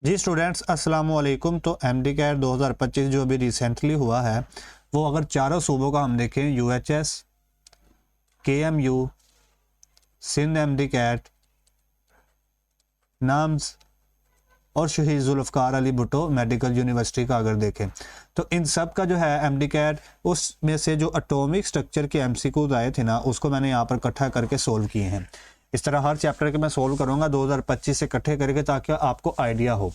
जी students अस्सलाम वालेकुम। तो MD-CAT 2025 जो अभी रिसेंटली हुआ है वो अगर चारों सूबों का हम देखें UHS, KMU, सिंध MD-CAT, नाम्स और शहीद जुल्फ़कार अली भुट्टो मेडिकल यूनिवर्सिटी का अगर देखें तो इन सब का जो है MD-CAT उसमें से जो एटॉमिक स्ट्रक्चर के MCQs आए थे ना उसको मैंने यहाँ पर इकट्ठा करके सोल्व किए हैं। इस तरह हर चैप्टर के मैं सोल्व करूँगा 2025 से इकट्ठे करके ताकि आपको आइडिया हो।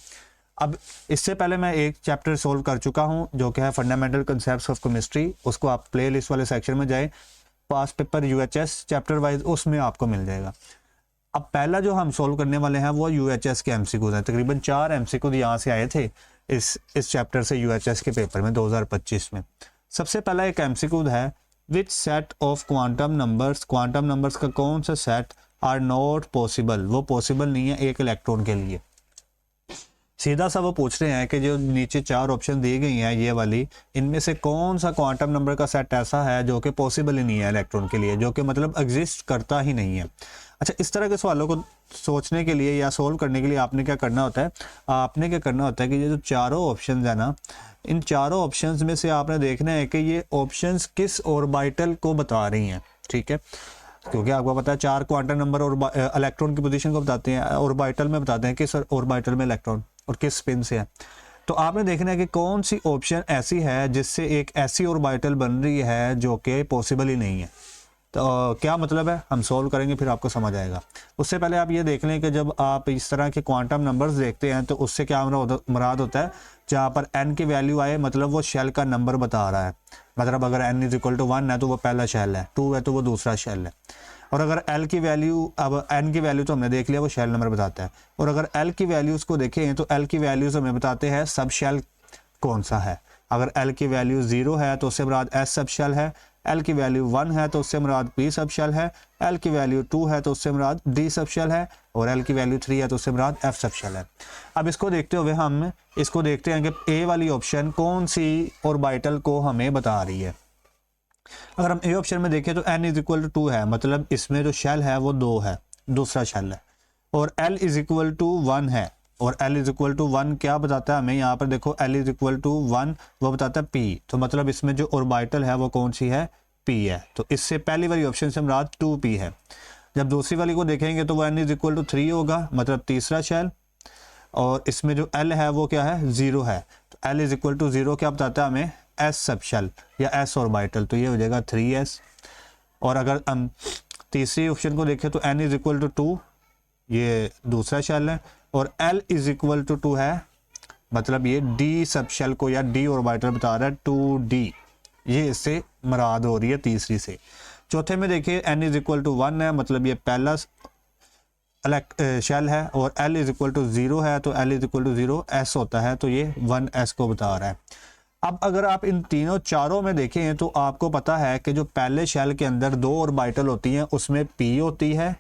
अब इससे पहले मैं एक चैप्टर सोल्व कर चुका हूँ जो कि है फंडामेंटल कंसेप्ट्स ऑफ केमिस्ट्री। उसको आप प्लेलिस्ट वाले सेक्शन में जाए, पास पेपर UHS चैप्टर वाइज उसमें आपको मिल जाएगा। अब पहला जो हम सोल्व करने वाले हैं वो UHS के MCQs हैं। तकरीबन 4 MCQs यहाँ से आए थे इस चैप्टर से UHS के पेपर में 2025 में। सबसे पहला एक MCQ है, विच सेट ऑफ क्वांटम नंबर्स का कौन सा सेट आर नॉट पॉसिबल, वो पॉसिबल नहीं है एक इलेक्ट्रॉन के लिए। सीधा सा वो पूछ रहे हैं कि जो नीचे 4 ऑप्शन दी गई हैं ये वाली, इनमें से कौन सा क्वांटम नंबर का सेट ऐसा है जो कि पॉसिबल ही नहीं है इलेक्ट्रॉन के लिए, जो कि मतलब एग्जिस्ट करता ही नहीं है। अच्छा, इस तरह के सवालों को सोचने के लिए या सोल्व करने के लिए आपने क्या करना होता है, कि ये जो चारों ऑप्शन है ना, इन चारों ऑप्शंस में से आपने देखना है कि ये ऑप्शंस किस ऑर्बिटल को बता रही हैं। ठीक है, क्योंकि आपको पता है 4 क्वांटम नंबर और इलेक्ट्रॉन की पोजीशन को बताते हैं, ऑर्बिटल में बताते हैं किस ऑर्बिटल में इलेक्ट्रॉन और किस स्पिन से है। तो आपने देखना है कि कौन सी ऑप्शन ऐसी है जिससे एक ऐसी ऑर्बिटल बन रही है जो कि पॉसिबल ही नहीं है। तो क्या मतलब है हम सोल्व करेंगे फिर आपको समझ आएगा। उससे पहले आप ये देख लें कि जब आप इस तरह के क्वांटम नंबर्स देखते हैं तो उससे क्या मुराद होता है, जहाँ पर n की वैल्यू आए मतलब वो शेल का नंबर बता रहा है। मतलब अगर n = 1 है तो वो पहला शेल है, 2 है तो वो दूसरा शेल है। और अगर l की वैल्यू, अब n की वैल्यू तो हमने देख लिया वो शेल नंबर बताता है, और अगर l की वैल्यूज़ को देखें तो l की वैल्यूज़ हमें बताते हैं सब शेल कौन सा है। अगर l की वैल्यू 0 है तो उससे मुराद S सब शेल है, L की वैल्यू 1 है तो उससे मुराद P सब शेल है, L की वैल्यू 2 है तो उससे मुराद D सब शेल है, और L की वैल्यू 3 है तो उससे मुराद F सब शेल है। अब इसको देखते हुए हम इसको देखते हैं कि A वाली ऑप्शन कौन सी ऑर्बिटल को हमें बता रही है। अगर हम A ऑप्शन में देखें तो n = 2 है, मतलब इसमें जो शेल है वो 2 है, दूसरा शेल है, और L = 1 है, और L = 1 क्या बताता है हमें, यहाँ पर देखो L = 1 वो बताता है P, तो मतलब इसमें जो ऑर्बिटल है वो कौन सी है, P है। तो इससे पहली वाली ऑप्शन से मुराद 2P है। जब दूसरी वाली को देखेंगे तो वो n = 3 होगा, मतलब तीसरा शेल, और इसमें जो L है वो क्या है, 0 है। तो L = 0 क्या बताता है हमें, S सब शेल या S ऑर्बिटल, तो ये हो जाएगा 3S। और अगर हम तीसरी ऑप्शन को देखें तो n = 2, ये दूसरा शेल है, और L = 2 है, मतलब ये D सब शेल को या D ऑर्बिटल बता रहा है, 2D, ये इससे मुराद हो रही है तीसरी से। चौथे में देखिए n = 1 है, मतलब ये पहला शेल है, और L = 0 है तो L = 0 S होता है, तो ये 1S को बता रहा है। अब अगर आप इन तीनों चारों में देखें तो आपको पता है कि जो पहले शेल के अंदर 2 ऑर्बिटल होती हैं उसमें P होती है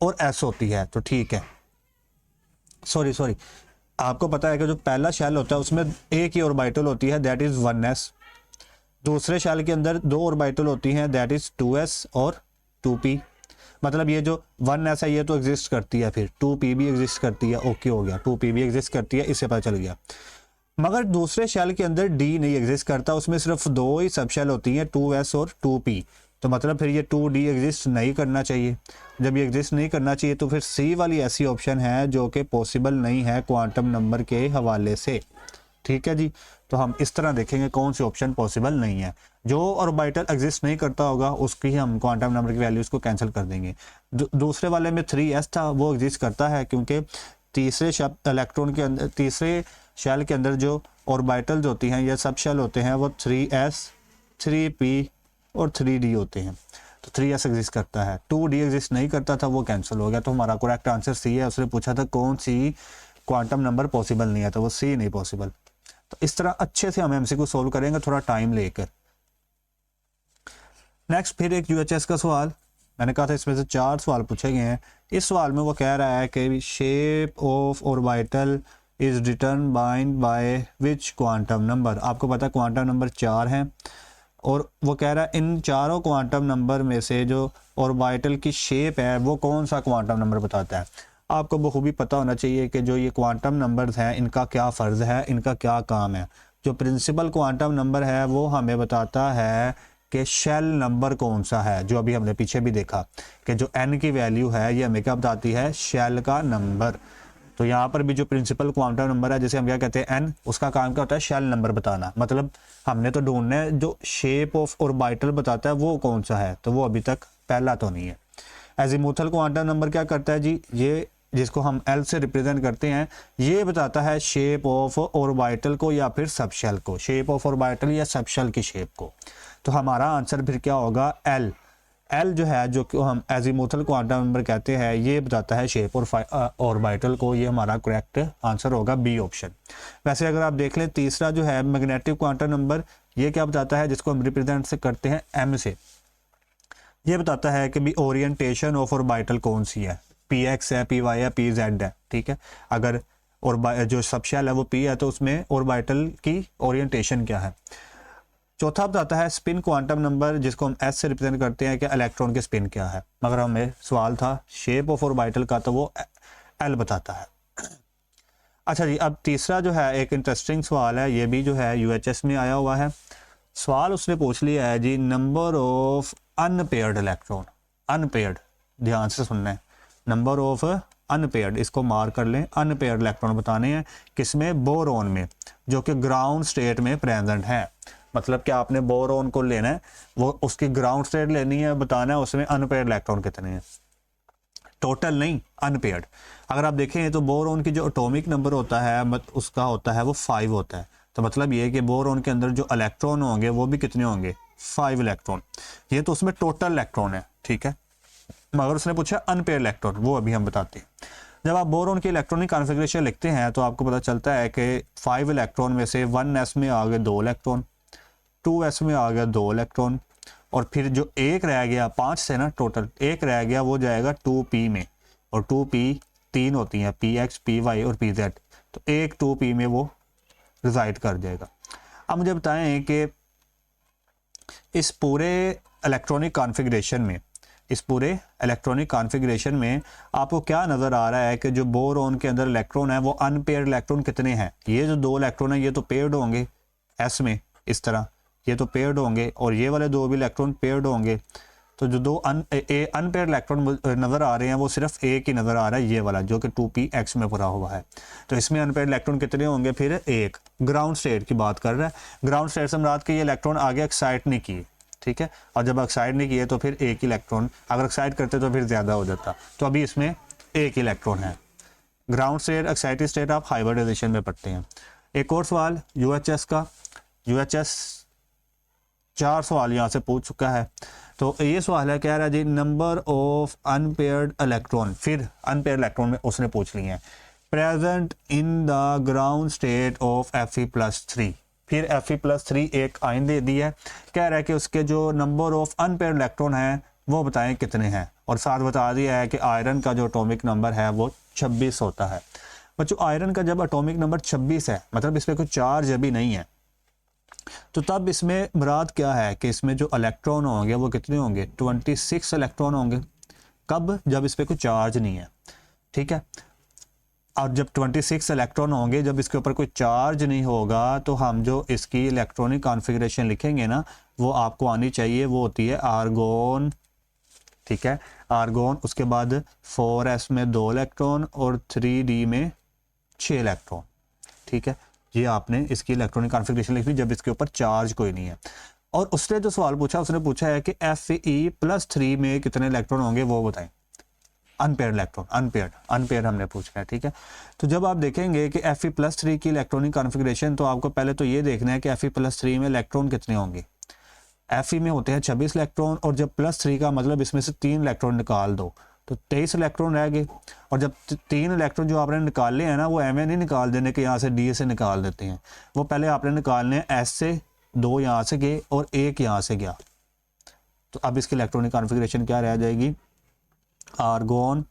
और S होती है, तो ठीक है। सॉरी, आपको पता है कि जो पहला शेल होता है उसमें एक ही ऑर्बिटल होती है, दैट इज़ 1S। दूसरे शेल के अंदर 2 ऑर्बिटल होती हैं, दैट इज़ 2S और 2P। मतलब ये जो 1S है ये तो एग्जिस्ट करती है, फिर 2P भी एग्जिस्ट करती है, ओके हो गया, 2P भी एग्जिस्ट करती है, इससे पता चल गया। मगर दूसरे शेल के अंदर D नहीं एग्जिस्ट करता, उसमें सिर्फ 2 ही सब शेल होती हैं, 2S और 2P, तो मतलब फिर ये 2D एग्जिस्ट नहीं करना चाहिए। जब ये एग्जिस्ट नहीं करना चाहिए तो फिर C वाली ऐसी ऑप्शन है जो कि पॉसिबल नहीं है क्वांटम नंबर के हवाले से। ठीक है जी, तो हम इस तरह देखेंगे कौन सी ऑप्शन पॉसिबल नहीं है। जो ऑर्बिटल एग्जिस्ट नहीं करता होगा उसकी हम क्वांटम नंबर की वैल्यूज़ को कैंसिल कर देंगे। दूसरे वाले में 3S था, वो एग्जिस्ट करता है क्योंकि तीसरे इलेक्ट्रॉन के अंदर, तीसरे शेल के अंदर जो ऑर्बिटल्स होती हैं या सब शेल होते हैं वो 3S, 3P और 3D होते हैं, तो 3S एग्जिस्ट करता है, 2D एग्जिस्ट नहीं करता था, वो कैंसिल हो गया। तो हमारा करेक्ट आंसर C है। उसने पूछा था कौन सी क्वांटम नंबर पॉसिबल नहीं है, तो वो C नहीं पॉसिबल। तो इस तरह अच्छे से हम MCQ सोल्व करेंगे थोड़ा टाइम लेकर। नेक्स्ट फिर एक UHS का सवाल, मैंने कहा था इसमें से 4 सवाल पूछे गए हैं। इस सवाल में वो कह रहा है कि shape of orbital is determined by which quantum number. आपको पता है क्वांटम नंबर 4 हैं, और वो कह रहा है इन चारों क्वांटम नंबर में से जो ऑर्बिटल की शेप है वो कौन सा क्वांटम नंबर बताता है। आपको बखूबी पता होना चाहिए कि जो ये क्वांटम नंबर्स हैं इनका क्या फ़र्ज़ है, इनका क्या काम है। जो प्रिंसिपल क्वांटम नंबर है वो हमें बताता है कि शेल नंबर कौन सा है, जो अभी हमने पीछे भी देखा कि जो n की वैल्यू है ये हमें क्या बताती है, शेल का नंबर। तो यहाँ पर भी जो प्रिंसिपल क्वांटम नंबर है जिसे हम क्या कहते हैं n, उसका काम क्या होता है, शेल नंबर बताना। मतलब हमने तो ढूंढना है जो शेप ऑफ ऑर्बिटल बताता है वो कौन सा है, तो वो अभी तक पहला तो नहीं है। एजीमुथल क्वांटम नंबर क्या करता है जी, ये जिसको हम L से रिप्रेजेंट करते हैं, ये बताता है शेप ऑफ ऑर्बिटल को या फिर सबशेल को, शेप ऑफ ऑर्बिटल या सबशेल की शेप को। तो हमारा आंसर फिर क्या होगा, L। L जो है, जो कि हम एजीमुथल क्वांटम नंबर कहते हैं, ये बताता है शेप और ऑर्बिटल को। ये हमारा करेक्ट आंसर होगा बी ऑप्शन। वैसे अगर आप देख लें तीसरा जो है मैग्नेटिक क्वांटम नंबर, ये क्या बताता है, जिसको हम रिप्रेजेंट से करते हैं M से, ये बताता है कि भी ओरिएंटेशन ऑफ ऑर्बिटल कौन सी है, px है, py है, pz है। ठीक है, अगर और जो सबशेल है वो p है तो उसमें ऑर्बिटल की ओरिएंटेशन क्या है। चौथा बताता है स्पिन क्वांटम नंबर, जिसको हम s से रिप्रेजेंट करते हैं कि इलेक्ट्रॉन के स्पिन क्या है। मगर हमें सवाल था शेप ऑफ ऑर्बिटल का, तो वो l बताता है। अच्छा जी, अब तीसरा जो है एक इंटरेस्टिंग सवाल है, ये भी जो है UHS में आया हुआ है। सवाल उसने पूछ लिया है जी, number of unpaired electron, unpaired, ध्यान से सुनना है, नंबर ऑफ अनपेयर्ड, इसको मार्क कर लें, अनपेयर्ड इलेक्ट्रॉन बताने हैं किसमें, बोरॉन में, जो कि ग्राउंड स्टेट में प्रेजेंट है। मतलब कि आपने बोरॉन को लेना है, वो उसकी ग्राउंड स्टेट लेनी है, बताना है उसमें अनपेयर्ड इलेक्ट्रॉन कितने हैं, टोटल नहीं, अनपेयर्ड। अगर आप देखें तो बोरॉन की जो एटॉमिक नंबर होता है उसका होता है वो 5 होता है। तो मतलब ये है कि बोरॉन के अंदर जो इलेक्ट्रॉन होंगे वो भी कितने होंगे, 5 इलेक्ट्रॉन। ये तो उसमें टोटल इलेक्ट्रॉन है, ठीक है। मगर उसने पूछा अनपेयर्ड इलेक्ट्रॉन, वो अभी हम बताते हैं। जब आप बोरॉन की इलेक्ट्रॉनिक कॉन्फ़िगरेशन लिखते हैं तो आपको पता चलता है कि 5 इलेक्ट्रॉन में से 1s में आ गए 2 इलेक्ट्रॉन, 2s में आ गया 2 इलेक्ट्रॉन, और फिर जो एक रह गया, 5 से ना टोटल, एक रह गया वो जाएगा 2p में, और 2p 3 होती हैं, px, py और pz। तो एक 2p में वो रिजाइड कर जाएगा। अब मुझे बताएं कि इस पूरे इलेक्ट्रॉनिक कॉन्फ़िगरेशन में, इस पूरे इलेक्ट्रॉनिक कॉन्फ़िगरेशन में आपको क्या नज़र आ रहा है कि जो बोरॉन के अंदर इलेक्ट्रॉन है वो अनपेयर्ड इलेक्ट्रॉन कितने हैं। ये जो 2 इलेक्ट्रॉन है ये तो पेयर्ड होंगे s में, इस तरह ये तो पेयर्ड होंगे, और ये वाले 2 भी इलेक्ट्रॉन पेयर्ड होंगे। तो जो 2 अनपेयर्ड इलेक्ट्रॉन नज़र आ रहे हैं वो सिर्फ एक ही नज़र आ रहा है, ये वाला जो कि 2px में भरा हुआ है। तो इसमें अनपेयर्ड इलेक्ट्रॉन कितने होंगे, फिर एक। ग्राउंड स्टेट की बात कर रहा है, ग्राउंड स्टेट से मुराद के ये इलेक्ट्रॉन आगे एक्साइट नहीं किए, ठीक है, और जब एक्साइट नहीं किए तो फिर एक इलेक्ट्रॉन, अगर एक्साइट करते तो फिर ज़्यादा हो जाता। तो अभी इसमें एक इलेक्ट्रॉन है। ग्राउंड स्टेट, एक्साइटेड स्टेट आप हाइब्रिडाइजेशन में पढ़ते हैं। एक और सवाल UHS का, UHS 4 सवाल यहाँ से पूछ चुका है। तो ये सवाल है, कह रहा है जी नंबर ऑफ अनपेयर्ड इलेक्ट्रॉन, फिर अनपेयर्ड इलेक्ट्रॉन में उसने पूछ लिए हैं, present in the ground state of Fe+3। फिर Fe+3 एक आयन दे दी है, कह रहा है कि उसके जो नंबर ऑफ अनपेयर्ड इलेक्ट्रॉन हैं वो बताएं कितने हैं, और साथ बता दिया है कि आयरन का जो एटॉमिक नंबर है वो 26 होता है। बच्चों आयरन का जब एटॉमिक नंबर 26 है, मतलब इस पर कोई चार्ज अभी नहीं है, तो तब इसमें मुराद क्या है कि इसमें जो इलेक्ट्रॉन होंगे वो कितने होंगे, 26 इलेक्ट्रॉन होंगे। कब, जब इस पर कोई चार्ज नहीं है, ठीक है। और जब 26 इलेक्ट्रॉन होंगे, जब इसके ऊपर कोई चार्ज नहीं होगा, तो हम जो इसकी इलेक्ट्रॉनिक कॉन्फ़िगरेशन लिखेंगे ना वो आपको आनी चाहिए, वो होती है आर्गोन, ठीक है, आर्गोन। उसके बाद 4s में 2 इलेक्ट्रॉन और 3d में 6 इलेक्ट्रॉन, ठीक है। ये आपने इसकी इलेक्ट्रॉनिक कॉन्फ़िगरेशन लिखी जब इसके ऊपर चार्ज कोई नहीं है। और उसने जो सवाल पूछा, उसने पूछा है कि Fe+3 में कितने इलेक्ट्रॉन होंगे वो बताएं। अनपेयर्ड इलेक्ट्रॉन, अनपेयर्ड हमने पूछा है, ठीक है। तो जब आप देखेंगे कि Fe+3 की इलेक्ट्रॉनिक कॉन्फ़िगरेशन, तो आपको पहले तो ये देखना है कि Fe+3 में इलेक्ट्रॉन कितने होंगे। Fe में होते हैं 26 इलेक्ट्रॉन, और जब +3 का मतलब इसमें से 3 इलेक्ट्रॉन निकाल दो तो 23 इलेक्ट्रॉन रह गए। और जब 3 इलेक्ट्रॉन जो आपने निकाले हैं ना, वो एम नहीं निकाल देने के यहाँ से डी से निकाल देते हैं, वो पहले आपने निकालने हैं एस से, 2 यहाँ से गए और 1 यहाँ से गया। तो अब इसकी इलेक्ट्रॉनिक कॉन्फ़िगरेशन क्या रह जाएगी, आर्गोन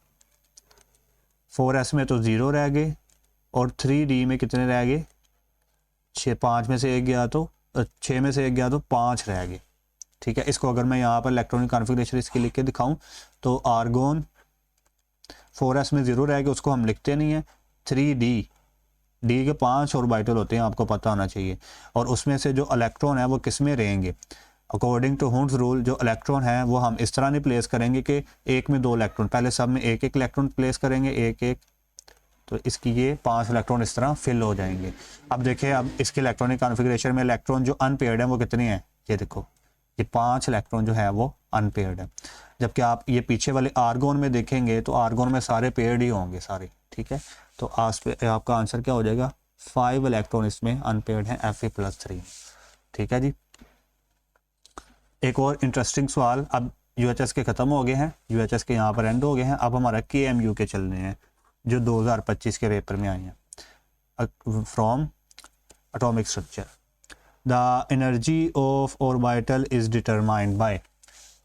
4s में तो 0 रह गए, और 3d में कितने रह गए, 5 में से 1 गया तो 6 में से 1 गया तो 5 रह गए, ठीक है। इसको अगर मैं यहाँ पर इलेक्ट्रॉनिक कॉन्फ़िगरेशन इसकी लिख के दिखाऊं तो आर्गोन 4s में 0 रह गया, उसको हम लिखते नहीं है। 3d, डी के 5 ऑर्बिटल होते हैं, आपको पता होना चाहिए। और उसमें से जो इलेक्ट्रॉन है वो किस में रहेंगे, अकॉर्डिंग टू हुंड्स रूल जो इलेक्ट्रॉन है वो हम इस तरह नहीं प्लेस करेंगे कि एक में 2 इलेक्ट्रॉन, पहले सब में एक एक इलेक्ट्रॉन प्लेस करेंगे, एक एक, तो इसकी ये 5 इलेक्ट्रॉन इस तरह फिल हो जाएंगे। अब देखिए, अब इसके इलेक्ट्रॉनिक कॉन्फ़िगरेशन में इलेक्ट्रॉन जो अनपेयर्ड है वो कितने हैं, ये देखो, ये 5 इलेक्ट्रॉन जो है वो अनपेयर्ड है। जबकि आप ये पीछे वाले आर्गोन में देखेंगे तो आर्गोन में सारे पेयर्ड ही होंगे सारे, ठीक है। तो आपका आंसर क्या हो जाएगा, 5 इलेक्ट्रॉन इसमें अनपेयर्ड हैं, Fe+3, ठीक है जी। एक और इंटरेस्टिंग सवाल, अब UHS के ख़त्म हो गए हैं, UHS के यहाँ पर एंड हो गए हैं, अब हमारा KMU के चलने हैं जो 2025 के पेपर में आए हैं। From atomic structure, the energy of orbital is determined by,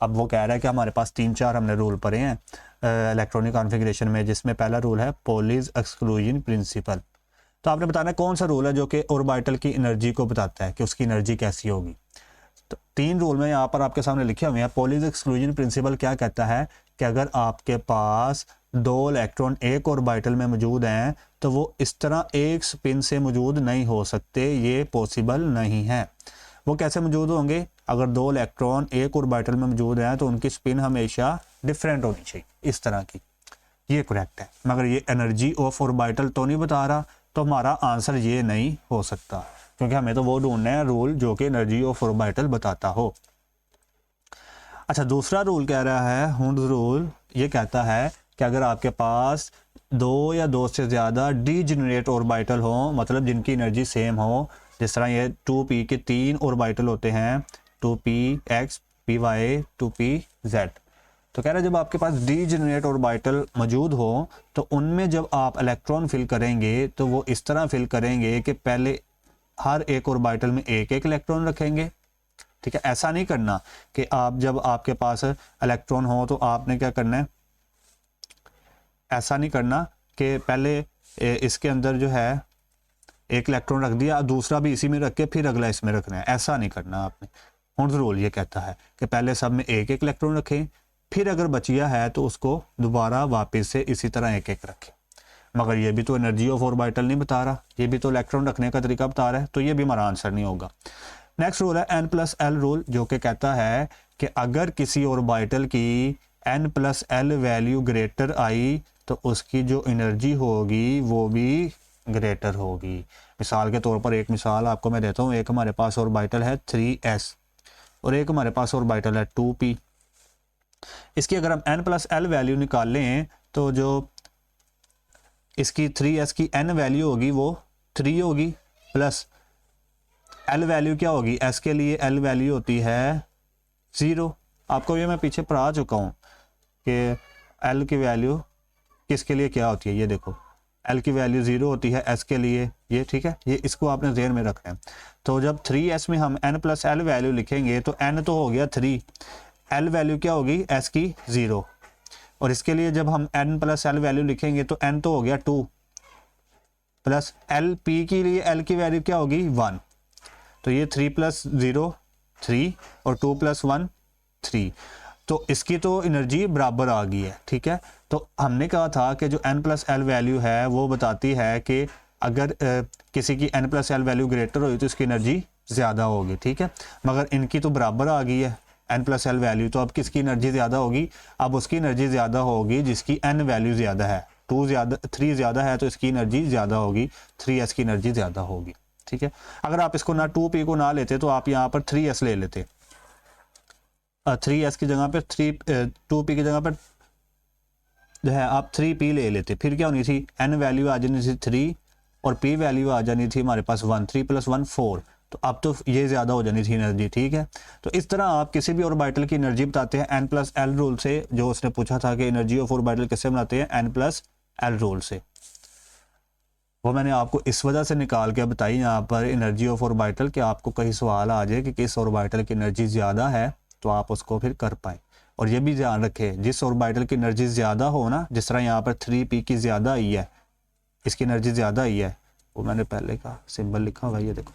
अब वो कह रहा है कि हमारे पास 3-4 हमने रूल पढ़े हैं इलेक्ट्रॉनिक कॉन्फ़िगरेशन में, जिसमें पहला रूल है पॉलीज एक्सक्लूजन प्रिंसिपल। तो आपने बताना है कौन सा रूल है जो कि ऑर्बिटल की एनर्जी को बताता है कि उसकी एनर्जी कैसी होगी। तो 3 रूल में यहाँ पर आपके सामने लिखे हुए हैं। पॉलीज एक्सक्लूजन प्रिंसिपल क्या कहता है कि अगर आपके पास 2 इलेक्ट्रॉन एक ऑर्बिटल में मौजूद हैं तो वो इस तरह एक स्पिन से मौजूद नहीं हो सकते, ये पॉसिबल नहीं है। वो कैसे मौजूद होंगे, अगर 2 इलेक्ट्रॉन एक ऑर्बिटल में मौजूद हैं तो उनकी स्पिन हमेशा डिफरेंट होनी चाहिए, इस तरह की, ये करेक्ट है। मगर ये एनर्जी ऑफ ऑर्बिटल तो नहीं बता रहा, तो हमारा आंसर ये नहीं हो सकता, क्योंकि हमें तो वो ढूंढना है रूल जो कि एनर्जी ऑफ ऑर्बिटल बताता हो। अच्छा, दूसरा रूल कह रहा है हुंड्स रूल, ये कहता है कि अगर आपके पास 2 या 2 से ज़्यादा डीजेनरेट ऑर्बिटल हो, मतलब जिनकी एनर्जी सेम हो, जिस तरह ये 2p के 3 ऑर्बिटल होते हैं, 2px, py, 2pz, तो कह रहा है जब आपके पास डीजेनरेट ऑर्बिटल मौजूद हो तो उनमें जब आप इलेक्ट्रॉन फिल करेंगे तो वो इस तरह फिल करेंगे कि पहले हर एक ऑर्बिटल में एक एक इलेक्ट्रॉन रखेंगे, ठीक है। ऐसा नहीं करना कि आप जब आपके पास इलेक्ट्रॉन हो तो आपने क्या करना है, ऐसा नहीं करना कि पहले इसके अंदर जो है एक इलेक्ट्रॉन रख दिया, दूसरा भी इसी में रख के फिर अगला इसमें रखना है, ऐसा नहीं करना आपने। हुंड्स रूल ये कहता है कि पहले सब में एक एक इलेक्ट्रॉन रखें, फिर अगर बचिया है तो उसको दोबारा वापस से इसी तरह एक एक रखें। मगर ये भी तो एनर्जी ऑफ ऑर्बिटल नहीं बता रहा, ये भी तो इलेक्ट्रॉन रखने का तरीका बता रहा है, तो ये भी हमारा आंसर नहीं होगा। नेक्स्ट रूल है N+L रूल, जो कि कहता है कि अगर किसी ऑर्बिटल की N+L वैल्यू ग्रेटर आई तो उसकी जो एनर्जी होगी वो भी ग्रेटर होगी। मिसाल के तौर पर एक मिसाल आपको मैं देता हूँ, एक हमारे पास ऑर्बिटल है 3s और एक हमारे पास ऑर्बिटल है 2p। इसकी अगर हम N+L वैल्यू निकाल लें तो जो इसकी 3s की n वैल्यू होगी वो 3 होगी, प्लस l वैल्यू क्या होगी, s के लिए l वैल्यू होती है 0। आपको ये मैं पीछे पढ़ा चुका हूँ कि l की वैल्यू किसके लिए क्या होती है, ये देखो l की वैल्यू 0 होती है s के लिए, ये ठीक है, ये इसको आपने ज़हन में रखना है। तो जब 3s में हम N+L वैल्यू लिखेंगे तो n तो हो गया 3, l वैल्यू क्या होगी s की 0, और इसके लिए जब हम N+L वैल्यू लिखेंगे तो n तो हो गया 2, प्लस l p के लिए l की वैल्यू क्या होगी 1, तो ये 3 + 0 3 और 2 + 1 3, तो इसकी तो एनर्जी बराबर आ गई है, ठीक है। तो हमने कहा था कि जो N+L वैल्यू है वो बताती है कि अगर किसी की N+L वैल्यू ग्रेटर हुई तो इसकी एनर्जी ज़्यादा होगी, ठीक है। मगर इनकी तो बराबर आ गई है N+L वैल्यू, तो अब किसकी एनर्जी ज़्यादा होगी, अब उसकी एनर्जी ज़्यादा होगी जिसकी n वैल्यू ज़्यादा है, 3 ज़्यादा है तो इसकी एनर्जी ज़्यादा होगी, 3s की एनर्जी ज़्यादा होगी, ठीक है। अगर आप इसको ना 2p को ना लेते तो आप यहाँ पर 3s ले लेते, 3s की जगह पर 2p की जगह पर जो है आप 3p ले लेते, फिर क्या होनी थी, n वैल्यू आ जानी थी 3 और p वैल्यू आ जानी थी हमारे पास 1, 3 + 1 4, तो अब तो ये ज़्यादा हो जानी थी एनर्जी, ठीक है। तो इस तरह आप किसी भी ऑर्बिटल की एनर्जी बताते हैं N+L रूल से, जो उसने पूछा था कि एनर्जी ऑफ ऑर्बिटल किससे बनाते हैं, N+L रूल से। वो मैंने आपको इस वजह से निकाल के बताई यहाँ पर एनर्जी ऑफ ऑर्बिटल, कि आपको कहीं सवाल आ जाए कि किस ऑर्बिटल की एनर्जी ज़्यादा है तो आप उसको फिर कर पाए। और ये भी ध्यान रखें, जिस ऑर्बिटल की एनर्जी ज़्यादा हो ना, जिस तरह यहाँ पर 3p की ज़्यादा आई है, इसकी एनर्जी ज़्यादा आई है, वो मैंने पहले का सिंबल लिखा हुआ है, ये देखो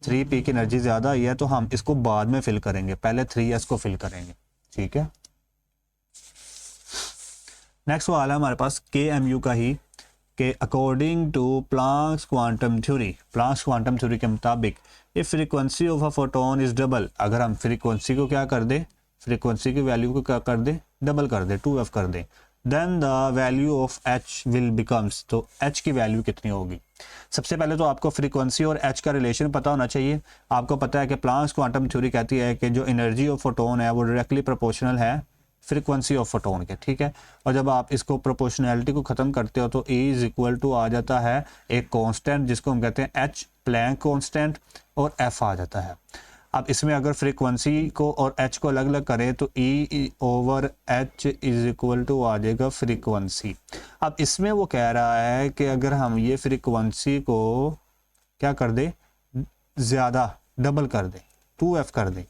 3p की एनर्जी ज़्यादा आई है तो हम इसको बाद में फिल करेंगे, पहले 3s को फिल करेंगे, ठीक है। नेक्स्ट सवाल है हमारे पास KMU का ही कि according to Planck's quantum theory के मुताबिक if frequency of a photon is double, अगर हम फ्रीक्वेंसी को क्या कर दें, फ्रीक्वेंसी की वैल्यू को क्या कर दें, डबल कर दें, 2f कर दें, then the value of h will becomes, तो h की वैल्यू कितनी होगी। सबसे पहले तो आपको फ्रीक्वेंसी और h का रिलेशन पता होना चाहिए। आपको पता है कि प्लांक्स क्वांटम थ्योरी कहती है कि जो एनर्जी ऑफ फोटोन है वो डायरेक्टली प्रोपोर्शनल है फ्रीक्वेंसी ऑफ फोटोन के, ठीक है। और जब आप इसको प्रोपोर्शनैलिटी को ख़त्म करते हो तो E इज इक्वल टू आ जाता है एक कांस्टेंट जिसको हम कहते हैं H, प्लैंक कांस्टेंट, और F आ जाता है। अब इसमें अगर फ्रीक्वेंसी को और H को अलग अलग करें तो E over H is equal to आ जाएगा फ्रीक्वेंसी। अब इसमें वो कह रहा है कि अगर हम ये फ्रीक्वेंसी को क्या कर दें, ज़्यादा डबल कर दें, 2f कर दें,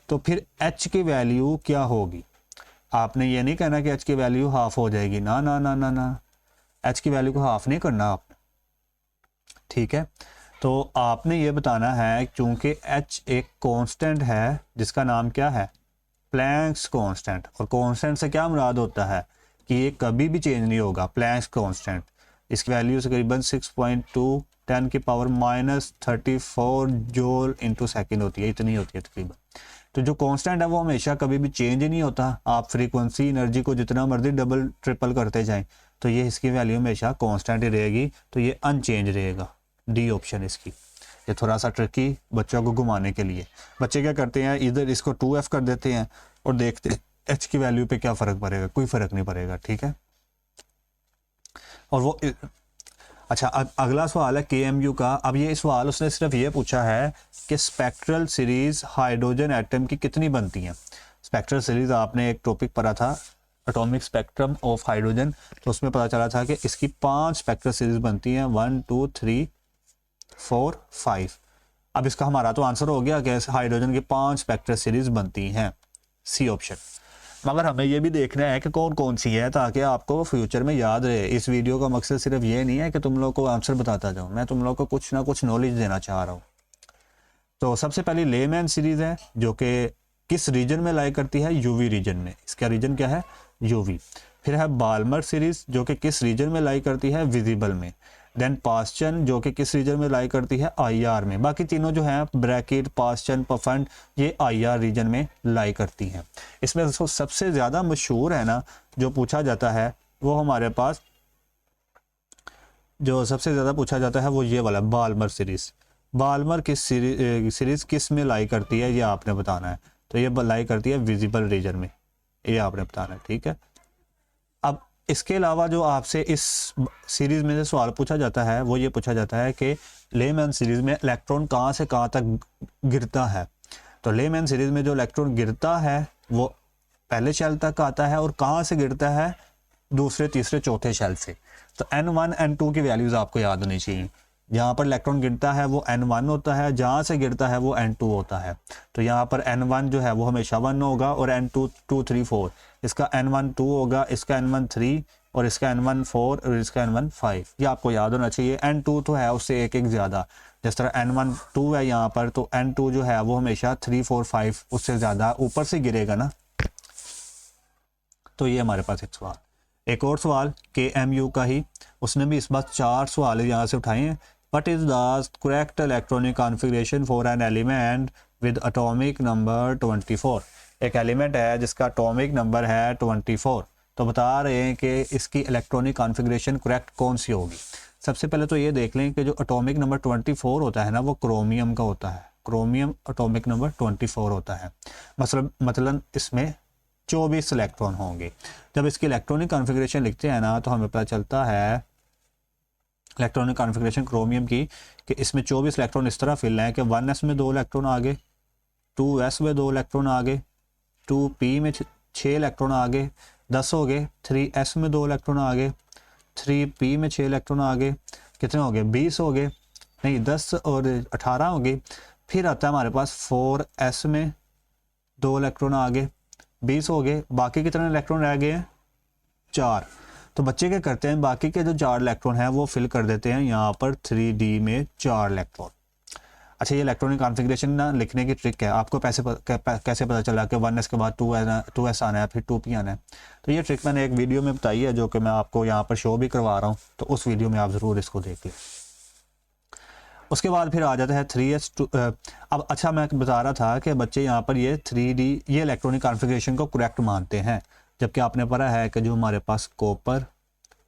तो फिर H की वैल्यू क्या होगी। आपने ये नहीं कहना कि H की वैल्यू हाफ हो जाएगी, ना ना ना ना ना, H की वैल्यू को हाफ नहीं करना आपने, ठीक है। तो आपने ये बताना है क्योंकि H एक कांस्टेंट है जिसका नाम क्या है, प्लैंक्स कांस्टेंट, और कांस्टेंट से क्या मुराद होता है कि ये कभी भी चेंज नहीं होगा, प्लैंक्स कांस्टेंट। इसकी वैल्यू तकरीबन 6.2 10 की पावर -34 जूल इंटू सेकेंड होती है, इतनी होती है तकरीबन। तो जो कांस्टेंट है वो हमेशा कभी भी चेंज नहीं होता। आप फ्रीक्वेंसी एनर्जी को जितना मर्जी डबल ट्रिपल करते जाएं तो ये इसकी वैल्यू हमेशा कांस्टेंट ही रहेगी, तो ये अनचेंज रहेगा। डी ऑप्शन इसकी। ये थोड़ा सा ट्रिकी बच्चों को घुमाने के लिए। बच्चे क्या करते हैं, इधर इसको 2f कर देते हैं और देखते हैं h की वैल्यू पे क्या फ़र्क पड़ेगा, कोई फ़र्क नहीं पड़ेगा, ठीक है। और वो अच्छा, अगला सवाल है KMU का। अब ये सवाल उसने सिर्फ ये पूछा है कि स्पेक्ट्रल सीरीज हाइड्रोजन एटम की कितनी बनती हैं। स्पेक्ट्रल सीरीज आपने एक टॉपिक पढ़ा था, एटॉमिक स्पेक्ट्रम ऑफ हाइड्रोजन, तो उसमें पता चला था कि इसकी 5 स्पेक्ट्रल सीरीज बनती हैं, 1 2 3 4 5। अब इसका हमारा तो आंसर हो गया कि हाइड्रोजन की 5 स्पेक्ट्रल सीरीज बनती हैं, सी ऑप्शन। मगर हमें ये भी देखना है कि कौन कौन सी है ताकि आपको फ्यूचर में याद रहे। इस वीडियो का मकसद सिर्फ ये नहीं है कि तुम लोग को आंसर बताता जाऊँ, मैं तुम लोग को कुछ ना कुछ नॉलेज देना चाह रहा हूँ। तो सबसे पहले लेमैन सीरीज है जो कि किस रीजन में लाई करती है, यूवी रीजन में। इसका रीजन क्या है, यूवी। फिर है बाल्मर सीरीज जो कि किस रीजन में लाई करती है, विजिबल में। देन पास्चन जो कि किस रीजन में लाई करती है, आईआर में। बाकी तीनों जो हैं ब्रैकेट, पास्चन, पफंड, ये आईआर रीजन में लाई करती हैं। इसमें तो सबसे ज़्यादा मशहूर है ना जो पूछा जाता है वो हमारे पास, जो सबसे ज़्यादा पूछा जाता है वो ये वाला बाल्मर सीरीज़। बाल्मर किस सीरीज़ किस में लाई करती है ये आपने बताना है। तो ये लाई करती है विजिबल रीजन में, ये आपने बताना है, ठीक है। अब इसके अलावा जो आपसे इस सीरीज़ में से सवाल पूछा जाता है वो ये पूछा जाता है कि लेमैन सीरीज़ में इलेक्ट्रॉन कहाँ से कहाँ तक गिरता है। तो लेमैन सीरीज़ में जो इलेक्ट्रॉन गिरता है वो पहले शेल तक आता है और कहाँ से गिरता है, दूसरे, तीसरे, चौथे शेल से। तो N1 N2 की वैल्यूज़ आपको याद होनी चाहिए। जहाँ पर इलेक्ट्रॉन गिरता है वो N1 होता है, जहाँ से गिरता है वो N2 होता है। तो यहाँ पर N1 जो है वो हमेशा 1 होगा और N2 2 3 4, इसका N1 2 होगा, इसका N1 3 और इसका N1 4 और इसका N1 5। ये आपको याद होना चाहिए। N2 तो है उससे एक ज़्यादा, जिस तरह N1 2 है यहाँ पर, तो N2 जो है वो हमेशा 3 4 5 उससे ज़्यादा ऊपर से गिरेगा ना। तो ये हमारे पास एक सवाल। एक और सवाल KMU का ही, उसने भी इस बार 4 सवाल यहाँ से उठाए हैं। What is the correct electronic configuration for an element with atomic number 24? एक एलिमेंट है जिसका एटॉमिक नंबर है 24, तो बता रहे हैं कि इसकी इलेक्ट्रॉनिक कॉन्फ़िगरेशन करेक्ट कौन सी होगी। सबसे पहले तो ये देख लें कि जो एटॉमिक नंबर 24 होता है ना वो क्रोमियम का होता है। क्रोमियम एटॉमिक नंबर 24 होता है। मतलब इसमें 24 इलेक्ट्रॉन होंगे। जब इसकी इलेक्ट्रॉनिक कॉन्फ़िगरेशन लिखते हैं ना तो हमें पता चलता है इलेक्ट्रॉनिक कॉन्फ़िगरेशन क्रोमियम की कि इसमें 24 इलेक्ट्रॉन इस तरह फिल हैं कि 1s में 2 इलेक्ट्रॉन आगे, 2s में 2 इलेक्ट्रॉन आगे, 2p में 6 इलेक्ट्रॉन आगे, 10 हो गए, 3s में 2 इलेक्ट्रॉन आगे, 3p में 6 इलेक्ट्रॉन आगे, कितने हो गए, 20 हो गए, नहीं 10 और 18 हो गए। फिर आता है हमारे पास 4s में 2 इलेक्ट्रॉन आगे, 20 हो गए। बाकी कितने इलेक्ट्रॉन रह गए हैं, 4। तो बच्चे क्या करते हैं, बाकी के जो 4 इलेक्ट्रॉन हैं वो फिल कर देते हैं यहाँ पर 3d में 4 इलेक्ट्रॉन। अच्छा, ये इलेक्ट्रॉनिक कॉन्फ़िगरेशन ना लिखने की ट्रिक है, आपको कैसे पता चला कि 1s के बाद 2s आना है फिर 2p आना है। तो ये ट्रिक मैंने एक वीडियो में बताई है जो कि मैं आपको यहाँ पर शो भी करवा रहा हूँ, तो उस वीडियो में आप ज़रूर इसको देख लें। उसके बाद फिर आ जाता है 3s अब अच्छा, मैं बता रहा था कि बच्चे यहाँ पर ये 3D ये इलेक्ट्रॉनिक कॉन्फ़िगरेशन को करेक्ट मानते हैं, जबकि आपने पढ़ा है कि जो हमारे पास कॉपर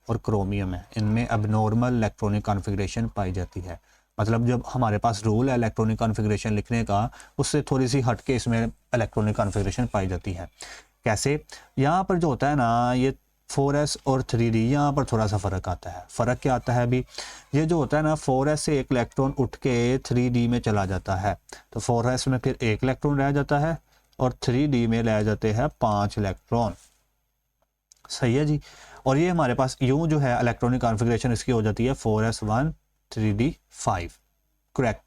और क्रोमियम है इनमें अबनॉर्मल इलेक्ट्रॉनिक कॉन्फ़िगरेशन पाई जाती है। मतलब जब हमारे पास रूल है इलेक्ट्रॉनिक कॉन्फ़िगरेशन लिखने का, उससे थोड़ी सी हट के इसमें इलेक्ट्रॉनिक कॉन्फ़िगरेशन पाई जाती है। कैसे? यहाँ पर जो होता है ना, ये 4s और 3d यहाँ पर थोड़ा सा फ़र्क आता है। फ़र्क क्या आता है अभी? ये जो होता है ना, 4s से एक इलेक्ट्रॉन उठ के 3d में चला जाता है, तो 4s में फिर एक इलेक्ट्रॉन रह जाता है और 3d में रह जाते हैं 5 इलेक्ट्रॉन। सही है जी। और ये हमारे पास यूं जो है इलेक्ट्रॉनिक कॉन्फ़िगरेशन इसकी हो जाती है 4s1 3d 5। करेक्ट।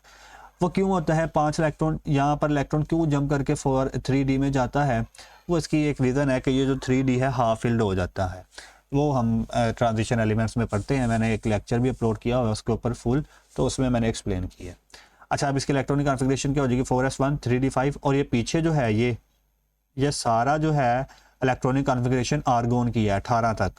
वो क्यों होता है 5 इलेक्ट्रॉन? यहाँ पर इलेक्ट्रॉन क्यों जंप करके 3d में जाता है? वो इसकी एक रीज़न है कि ये जो 3d है हाफ फिल्ड हो जाता है। वो हम ट्रांजिशन एलिमेंट्स में पढ़ते हैं, मैंने एक लेक्चर भी अपलोड किया हुआ है उसके ऊपर फुल, तो उसमें मैंने एक्सप्लेन किया। अच्छा, अब इसकी इलेक्ट्रॉनिक कॉन्फ़िगरेशन क्या हो जाएगी? 4s1 3d 5। और ये पीछे जो है ये सारा जो है इलेक्ट्रॉनिक कॉन्फ़िगरेशन आर्गोन की है 18 तक,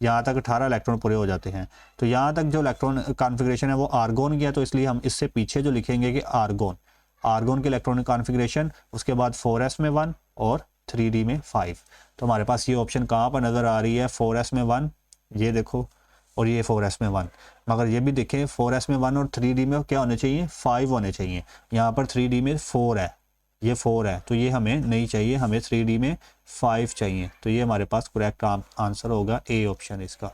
यहाँ तक 18 इलेक्ट्रॉन पूरे हो जाते हैं। तो यहाँ तक जो इलेक्ट्रॉन कॉन्फ़िगरेशन है वो आर्गोन की है, तो इसलिए हम इससे पीछे जो लिखेंगे कि आर्गोन की इलेक्ट्रॉनिक कॉन्फ़िगरेशन, उसके बाद 4s में 1 और 3d में 5। तो हमारे पास ये ऑप्शन कहाँ पर नज़र आ रही है? 4s में 1, ये देखो, और ये 4s में 1। मगर ये भी देखें 4s में 1 और 3d में क्या होने चाहिए? 5 होने चाहिए। यहाँ पर 3d में 4 है, ये 4 है, तो ये हमें नहीं चाहिए, हमें 3d में 5 चाहिए। तो ये हमारे पास करेक्ट आंसर होगा ए ऑप्शन इसका।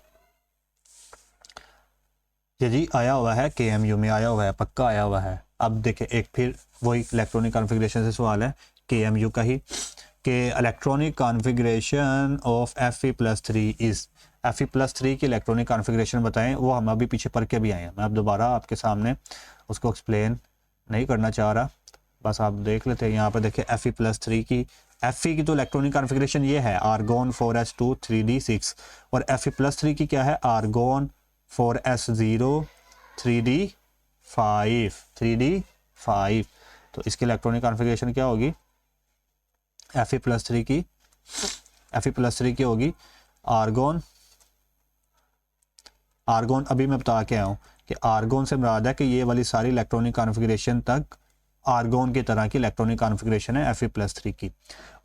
ये जी आया हुआ है KMU में, आया हुआ है, पक्का आया हुआ है। अब देखें एक फिर वही इलेक्ट्रॉनिक कॉन्फ़िगरेशन से सवाल है KMU का ही, कि electronic configuration of Fe+3 is, Fe+3 की इलेक्ट्रॉनिक कॉन्फ़िगरेशन बताएं। वो हम अभी पीछे पढ़ के भी आए हैं, मैं अब दोबारा आपके सामने उसको एक्सप्लेन नहीं करना चाह रहा, बस आप देख लेते हैं। यहाँ पर देखिए Fe+3 की, Fe की तो इलेक्ट्रॉनिक कॉन्फ़िगरेशन ये है आर्गोन 4s2 3d 6, और Fe+3 की क्या है? Argon 4s0 3d 5। तो इसकी इलेक्ट्रॉनिक कॉन्फ़िगरेशन क्या होगी? Fe+3 की होगी आर्गोन अभी मैं बता के आया हूँ कि आर्गोन से मुराद है कि ये वाली सारी इलेक्ट्रॉनिक कॉन्फ़िगरेशन तक आर्गोन की तरह की इलेक्ट्रॉनिक कॉन्फ़िगरेशन है Fe+3 की।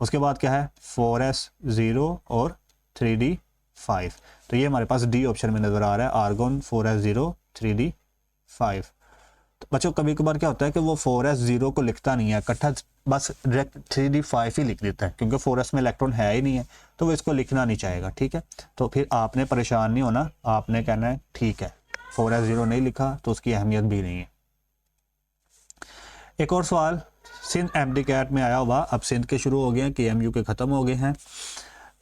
उसके बाद क्या है? 4s0 और 3d 5। तो ये हमारे पास डी ऑप्शन में नज़र आ रहा है, आर्गोन 4s0 3d 5। तो बच्चों कभी कभार क्या होता है कि वो 4s0 को लिखता नहीं है इकट्ठा, बस डायरेक्ट 3d 5 ही लिख देता है, क्योंकि 4s में इलेक्ट्रॉन है ही नहीं है, तो वो इसको लिखना नहीं चाहेगा। ठीक है, तो फिर आपने परेशान नहीं होना, आपने कहना है ठीक है 4s0 नहीं लिखा तो उसकी अहमियत भी नहीं है। एक और सवाल सिंध MD-CAT में आया हुआ, अब सिंध के शुरू हो गए हैं, KMU के ख़त्म हो गए हैं।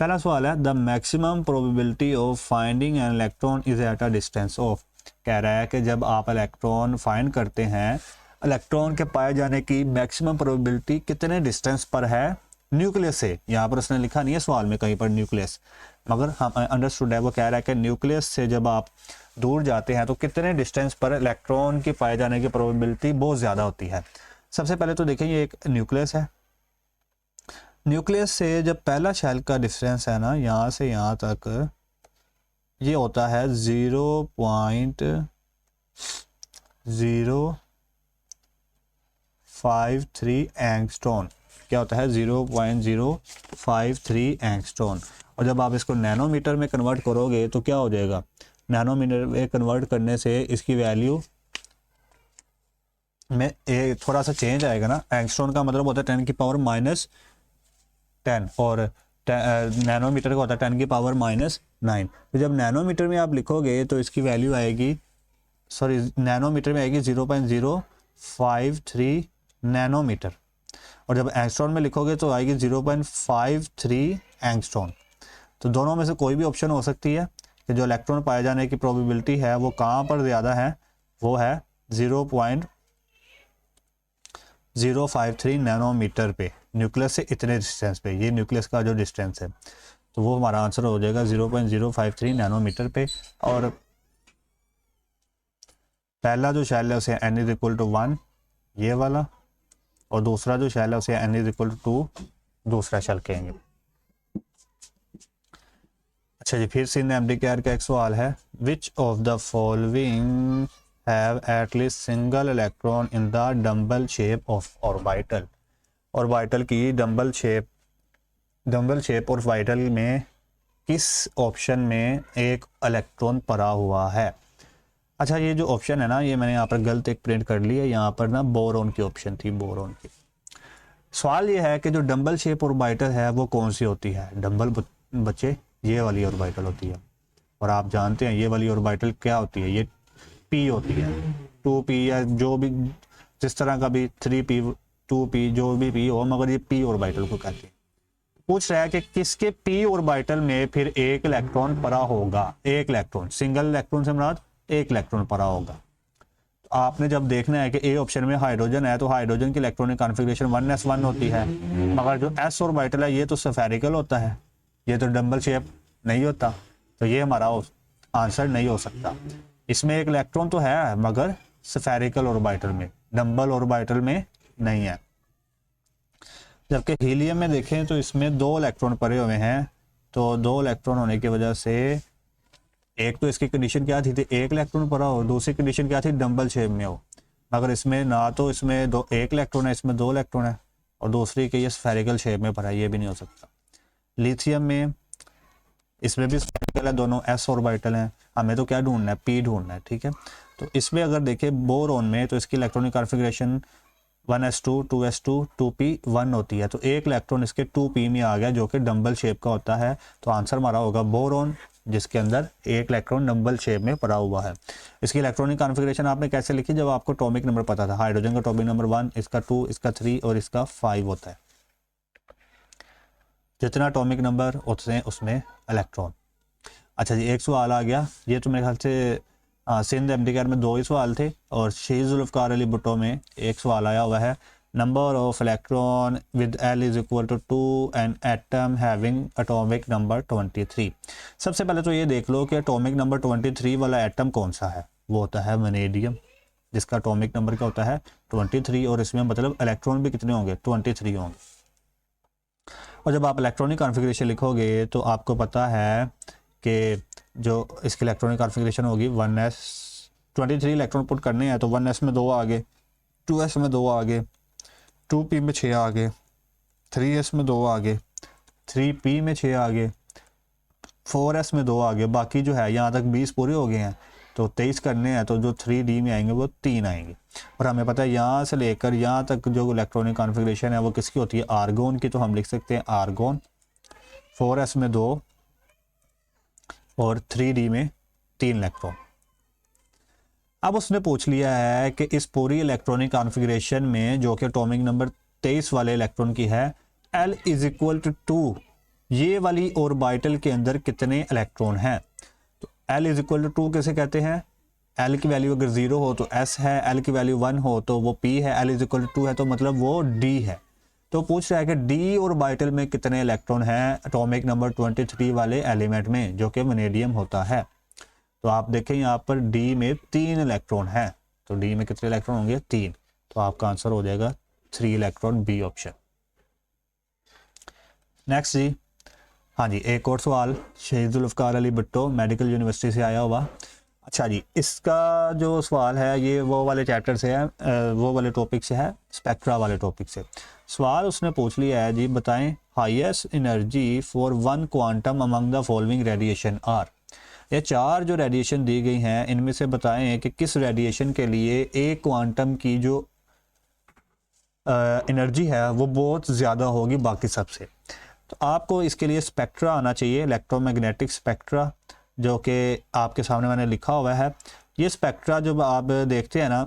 पहला सवाल है the maximum probability of finding an electron is at a distance of. कह रहा है कि जब आप इलेक्ट्रॉन फाइंड करते हैं, इलेक्ट्रॉन के पाए जाने की मैक्सिमम प्रोबेबिलिटी कितने डिस्टेंस पर है न्यूक्लियस से। यहाँ पर उसने लिखा नहीं है सवाल में कहीं पर न्यूक्लियस, मगर हम अंडरस्टूड है, वो कह रहा है कि न्यूक्लियस से जब आप दूर जाते हैं तो कितने डिस्टेंस पर इलेक्ट्रॉन के पाए जाने की प्रोबेबिलिटी बहुत ज़्यादा होती है। सबसे पहले तो देखें ये एक न्यूक्लियस है, न्यूक्लियस से जब पहला शेल का डिस्टेंस है ना, यहाँ से यहाँ तक, ये होता है 0.053 एंगस्ट्रॉन। क्या होता है? 0.053 एंगस्ट्रॉन। और जब आप इसको नैनोमीटर में कन्वर्ट करोगे तो क्या हो जाएगा? नैनोमीटर में कन्वर्ट करने से इसकी वैल्यू में थोड़ा सा चेंज आएगा ना। एंगस्ट्रॉन का मतलब होता है 10⁻⁻10 और नैनोमीटर का होता है 10⁻⁻9। तो जब नैनोमीटर में आप लिखोगे तो इसकी वैल्यू आएगी, सॉरी नैनोमीटर में आएगी 0.053 नैनोमीटर, और जब एंगस्ट्रॉन में लिखोगे तो आएगी 0.53 एंगस्ट्रॉन। तो दोनों में से कोई भी ऑप्शन हो सकती है कि जो इलेक्ट्रॉन पाए जाने की प्रोबेबिलिटी है वो कहाँ पर ज़्यादा है, वो है 0.053 नैनोमीटर पे, न्यूक्लियस से इतने डिस्टेंस पे, ये न्यूक्लियस का जो डिस्टेंस है, तो वो हमारा आंसर हो जाएगा 0.053 नैनोमीटर पे। और पहला जो शेल है उसे n = 1, ये वाला, और दूसरा जो शेल है उसे n इज इक्वल टू दूसरा शेल कहेंगे। अच्छा जी, फिर सिंध एमडीकेआर का एक सवाल है, which of the following have at least single electron in the dumbbell shape of orbital. Orbital की डम्बल शेप ऑर्बिटल में किस ऑप्शन में एक इलेक्ट्रॉन पड़ा हुआ है। अच्छा, ये जो ऑप्शन है ना, ये मैंने यहाँ पर गलत एक प्रिंट कर ली है, यहाँ पर ना बोरोन की ऑप्शन थी, बोरोन की। सवाल ये है कि जो डम्बल शेप ऑर्बिटल है वो कौन सी होती है। डम्बल बच्चे ये वाली ऑर्बिटल होती है, और आप जानते हैं ये वाली ऑर्बिटल क्या होती है, ये पी होती है, 2p या जो भी जिस तरह का भी 3p 2p जो भी p हो, मगर ये p ऑर्बिटल को कहते हैं। पूछ रहा है कि किसके p ऑर्बिटल में फिर एक इलेक्ट्रॉन पड़ा होगा। एक इलेक्ट्रॉन, सिंगल इलेक्ट्रॉन से मुराद एक इलेक्ट्रॉन पड़ा होगा। तो आपने जब देखना है कि ए ऑप्शन में हाइड्रोजन है, तो हाइड्रोजन की इलेक्ट्रॉनिक कॉन्फ़िगरेशन 1s1 होती है, मगर जो s ऑर्बिटल है ये तो स्फेरिकल होता है, ये तो डम्बल शेप नहीं होता, तो ये हमारा आंसर नहीं हो सकता। इसमें एक इलेक्ट्रॉन तो है मगर स्फेरिकल ऑर्बिटल में, डम्बल ऑर्बिटल में नहीं है। जबकि हीलियम में देखें तो इसमें 2 इलेक्ट्रॉन पड़े हुए हैं, तो 2 इलेक्ट्रॉन होने की वजह से एक तो इसकी कंडीशन क्या थी, एक इलेक्ट्रॉन पड़ा हो, दूसरी कंडीशन क्या थी, डम्बल शेप में हो। मगर इसमें ना तो इसमें एक इलेक्ट्रॉन है, इसमें 2 इलेक्ट्रॉन है, और दूसरी के ये स्फेरिकल शेप में पड़ा है, ये भी नहीं हो सकता। लिथियम में इसमें भी स्फेरिकल है, दोनों s ऑर्बिटल हैं, हमें तो क्या ढूंढना है, p ढूंढना है, ठीक है। तो इसमें अगर देखें बोरोन में, तो इसकी electronic configuration 1s2 2s2 2p1 होती है, तो एक इलेक्ट्रॉन इसके 2p में आ गया जो कि डम्बल शेप का होता है, तो आंसर हमारा होगा बोरोन, जिसके अंदर एक इलेक्ट्रॉन डम्बल शेप में पड़ा हुआ है। इसकी इलेक्ट्रॉनिक कॉन्फ़िगरेशन आपने कैसे लिखी, जब आपको एटॉमिक नंबर पता था। हाइड्रोजन का एटॉमिक नंबर 1, इसका 2, इसका 3 और इसका 5 होता है। जितना एटॉमिक नंबर उतने उसमें इलेक्ट्रॉन। अच्छा जी, एक सवाल आ गया, ये तो मेरे ख्याल से सिंध एमडीकेआर में 2 ही सवाल थे, और शहीद जुल्फ़िकार अली भुट्टो में एक सवाल आया हुआ है, number of electron with L is equal to 2 and atom having atomic number 23। सबसे पहले तो ये देख लो कि एटॉमिक नंबर 23 वाला एटम कौन सा है, वो होता है वनेडियम, जिसका एटॉमिक नंबर क्या होता है 23, और इसमें मतलब इलेक्ट्रॉन भी कितने होंगे, 23 होंगे। और जब आप इलेक्ट्रॉनिक कॉन्फ़िगरेशन लिखोगे तो आपको पता है कि जो इसकी इलेक्ट्रॉनिक कॉन्फ़िगरेशन होगी 1s, 23 इलेक्ट्रॉन पुट करने हैं, तो 1s में 2 आ गए, 2s में 2 आ गए, 2p में 6 आ गए, 3s में 2 आ गए, 3p में 6 आ गए, 4s में 2 आ गए, बाकी जो है यहाँ तक 20 पूरे हो गए हैं, तो 23 करने हैं, तो जो 3d में आएंगे वो 3 आएंगे। और हमें पता है यहाँ से लेकर यहाँ तक जो इलेक्ट्रॉनिक कॉन्फ़िगरेशन है वो किसकी होती है, आर्गोन की, तो हम लिख सकते हैं आर्गोन, 4s में 2 और 3d में 3 इलेक्ट्रॉन। अब उसने पूछ लिया है कि इस पूरी इलेक्ट्रॉनिक कॉन्फ़िगरेशन में जो कि एटॉमिक नंबर 23 वाले इलेक्ट्रॉन की है, L इज इक्वल टू 2, ये वाली ऑर्बिटल के अंदर कितने इलेक्ट्रॉन हैं। तो L इज इक्वल टू 2 कैसे कहते हैं, L की वैल्यू अगर 0 हो तो S है, L की वैल्यू 1 हो तो वो P है, L इज इक्वल टू 2 है तो मतलब वो D है। तो पूछ रहा है कि D ऑर्बिटल में कितने इलेक्ट्रॉन हैं एटॉमिक नंबर 23 वाले एलिमेंट में, जो कि वनेडियम होता है। तो आप देखें यहाँ पर D में 3 इलेक्ट्रॉन हैं, तो D में कितने इलेक्ट्रॉन होंगे, 3, तो आपका आंसर हो जाएगा 3 इलेक्ट्रॉन, बी ऑप्शन। नेक्स्ट जी, हाँ जी, एक और सवाल शहीद जुल्फ़िकार अली भुट्टो मेडिकल यूनिवर्सिटी से आया हुआ। अच्छा जी, इसका जो सवाल है ये वो वाले चैप्टर से है, वो वाले टॉपिक से है, स्पेक्ट्रा वाले टॉपिक से। सवाल उसने पूछ लिया है जी, बताएं highest energy for 1 quantum among the following radiation are. ये 4 जो रेडिएशन दी गई हैं इनमें से बताएं कि किस रेडिएशन के लिए एक क्वांटम की जो एनर्जी है वो बहुत ज़्यादा होगी बाकी सबसे। तो आपको इसके लिए स्पेक्ट्रा आना चाहिए, इलेक्ट्रोमैग्नेटिक स्पेक्ट्रा, जो कि आपके सामने मैंने लिखा हुआ है। ये स्पेक्ट्रा जब आप देखते हैं ना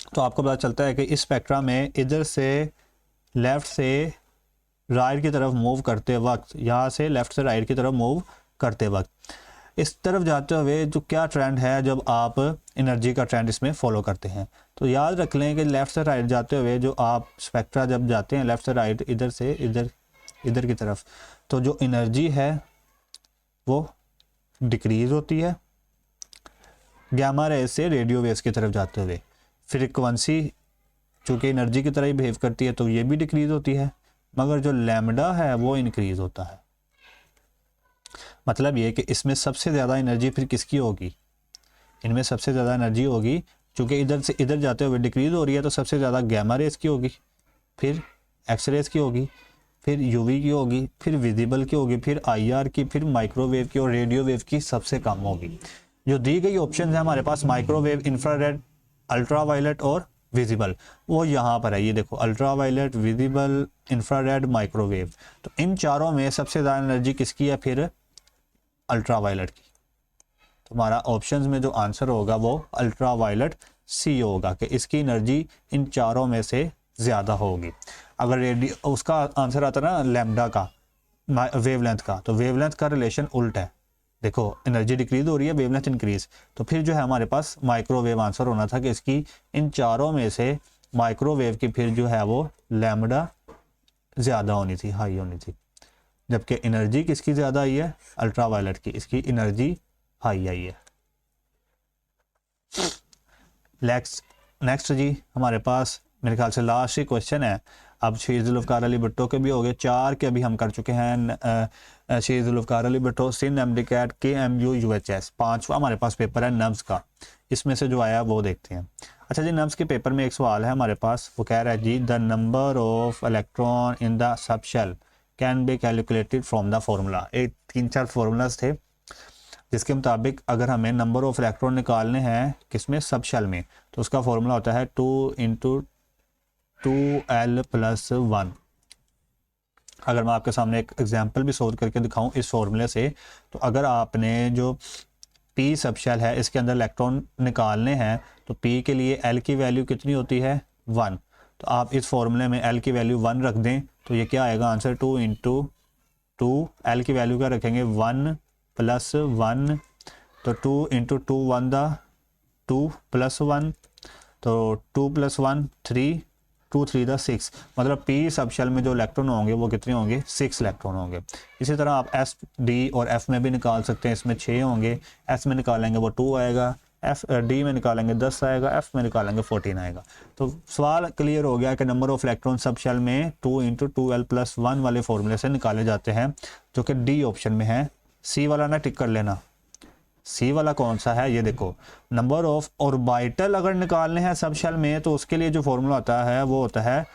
तो आपको पता चलता है कि इस स्पेक्ट्रा में इधर से लेफ़्ट से राइट की तरफ मूव करते वक्त, यहाँ से लेफ़्ट से राइट की तरफ मूव करते वक्त इस तरफ जाते हुए जो क्या ट्रेंड है, जब आप एनर्जी का ट्रेंड इसमें फॉलो करते हैं, तो याद रख लें कि लेफ़्ट से राइट जाते हुए जो आप स्पेक्ट्रा जब जाते हैं लेफ़्ट से राइट, इधर से इधर की तरफ, तो जो एनर्जी है वो डिक्रीज़ होती है गामा रेज से रेडियो वेव्स की तरफ जाते हुए, फ्रीक्वेंसी चूँकि एनर्जी की तरह ही बिहेव करती है तो ये भी डिक्रीज़ होती है, मगर जो लैम्डा है वो इंक्रीज़ होता है। मतलब ये कि इसमें सबसे ज़्यादा एनर्जी फिर किसकी होगी, इनमें सबसे ज़्यादा एनर्जी होगी, चूँकि इधर से इधर जाते हुए डिक्रीज़ हो रही है तो सबसे ज़्यादा गैमा रेज़ की होगी, फिर एक्स रेज़ की होगी, फिर यूवी की होगी, फिर विजिबल की होगी, फिर आईआर की, फिर माइक्रोवेव की और रेडियो वेव की सबसे कम होगी। जो दी गई ऑप्शन है हमारे पास माइक्रोवेव, इंफ्रारेड, अल्ट्रावायलेट और विजिबल, वो यहाँ पर है। ये देखो अल्ट्रावायलेट, विजिबल, इंफ्रारेड, माइक्रोवेव। तो इन चारों में सबसे ज़्यादा एनर्जी किसकी है, फिर अल्ट्रावायलेट की। तो हमारा ऑप्शंस में जो आंसर होगा वो अल्ट्रावायलेट सी होगा कि इसकी एनर्जी इन चारों में से ज़्यादा होगी। अगर रेडियो उसका आंसर आता ना लैम्डा का, वेवलेंथ का, तो वेवलेंथ का रिलेशन उल्टा है। देखो एनर्जी डिक्रीज हो रही है, वेवलेंथ इंक्रीज, तो फिर जो है हमारे पास माइक्रोवेव आंसर होना था कि इसकी इन चारों में से माइक्रोवेव की फिर जो है वो लैम्डा ज़्यादा होनी थी, हाई होनी थी। जबकि एनर्जी किसकी ज़्यादा आई है, अल्ट्रावायलेट की, इसकी एनर्जी हाई आई है। नेक्स्ट जी हमारे पास मेरे ख्याल से लास्ट ही क्वेश्चन है। अब शहीद जुल्फ़िकार अली भुट्टो के भी हो गए, 4 के अभी हम कर चुके हैं। Shaheed Zulfikar Ali Bhutto, Sindh, MDCAT, KMU, UHS, 5वां हमारे पास पेपर है नब्ज़ का। इसमें से जो आया वो देखते हैं। अच्छा जी, नब्ज़ के पेपर में एक सवाल है हमारे पास, वो कह रहा है जी the number of electron in the sub shell can be calculated from the formula. एक 3-4 फार्मूलाज थे जिसके मुताबिक अगर हमें नंबर ऑफ इलेक्ट्रॉन निकालने हैं किसमें, सब शेल में, तो उसका फार्मूला होता है 2 × 2l+1। अगर मैं आपके सामने एक एग्जांपल भी सोल्व करके दिखाऊं इस फॉर्मूले से, तो अगर आपने जो P सब शेल है इसके अंदर इलेक्ट्रॉन निकालने हैं तो P के लिए L की वैल्यू कितनी होती है, 1। तो आप इस फॉर्मूले में L की वैल्यू 1 रख दें तो ये क्या आएगा आंसर, 2 × 2, L की वैल्यू क्या रखेंगे, 1+1, तो 2 × 2 1 दा 2+1, तो 2 + 1 3, 2 3 दा 6, मतलब P सब शेल में जो इलेक्ट्रॉन होंगे वो कितने होंगे, 6 इलेक्ट्रॉन होंगे। इसी तरह आप S, D और F में भी निकाल सकते हैं, इसमें 6 होंगे, S में निकालेंगे वो 2 आएगा, D में निकालेंगे 10 आएगा, F में निकालेंगे 14 आएगा। तो सवाल क्लियर हो गया कि number of electron subshell में 2 × 2l+1 वाले फॉर्मूले से निकाले जाते हैं, जो कि D ऑप्शन में है। C वाला ना टिक कर लेना, C वाला कौन सा है, ये देखो नंबर ऑफ ऑर्बिटल अगर निकालने हैं सब शेल में तो उसके लिए जो फॉर्मूला होता है वो होता है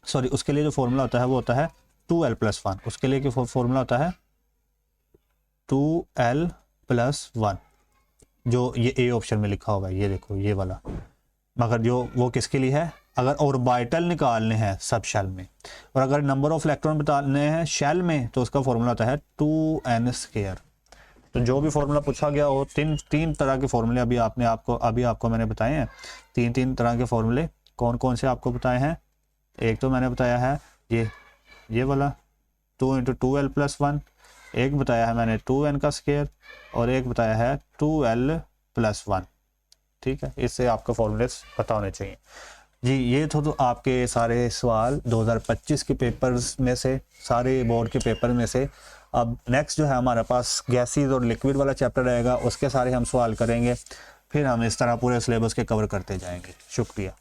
उसके लिए जो फॉर्मूला होता है वो होता है 2l+1। उसके लिए क्या फॉर्मूला होता है 2l+1, जो ये A ऑप्शन में लिखा होगा, ये देखो ये वाला। मगर जो वो किसके लिए है, अगर ऑर्बिटल निकालने हैं सब शेल में, और अगर नंबर ऑफ इलेक्ट्रॉन बताने हैं शेल में तो उसका फॉर्मूला होता है 2n²। तो जो भी फॉर्मूला पूछा गया वो तीन तरह के फॉर्मूले अभी आपको मैंने बताए हैं। तीन तरह के फॉर्मूले कौन कौन से आपको बताए हैं, एक तो मैंने बताया है ये वाला 2 × 2l+1, एक बताया है मैंने 2n², और एक बताया है 2l+1। ठीक है, इससे आपको फॉर्मूले पता होने चाहिए जी। ये तो आपके सारे सवाल 2025 के पेपर्स में से, सारे बोर्ड के पेपर में से। अब नेक्स्ट जो है हमारे पास गैसेस और लिक्विड वाला चैप्टर रहेगा, उसके सारे हम सवाल करेंगे, फिर हम इस तरह पूरे सिलेबस के कवर करते जाएंगे। शुक्रिया।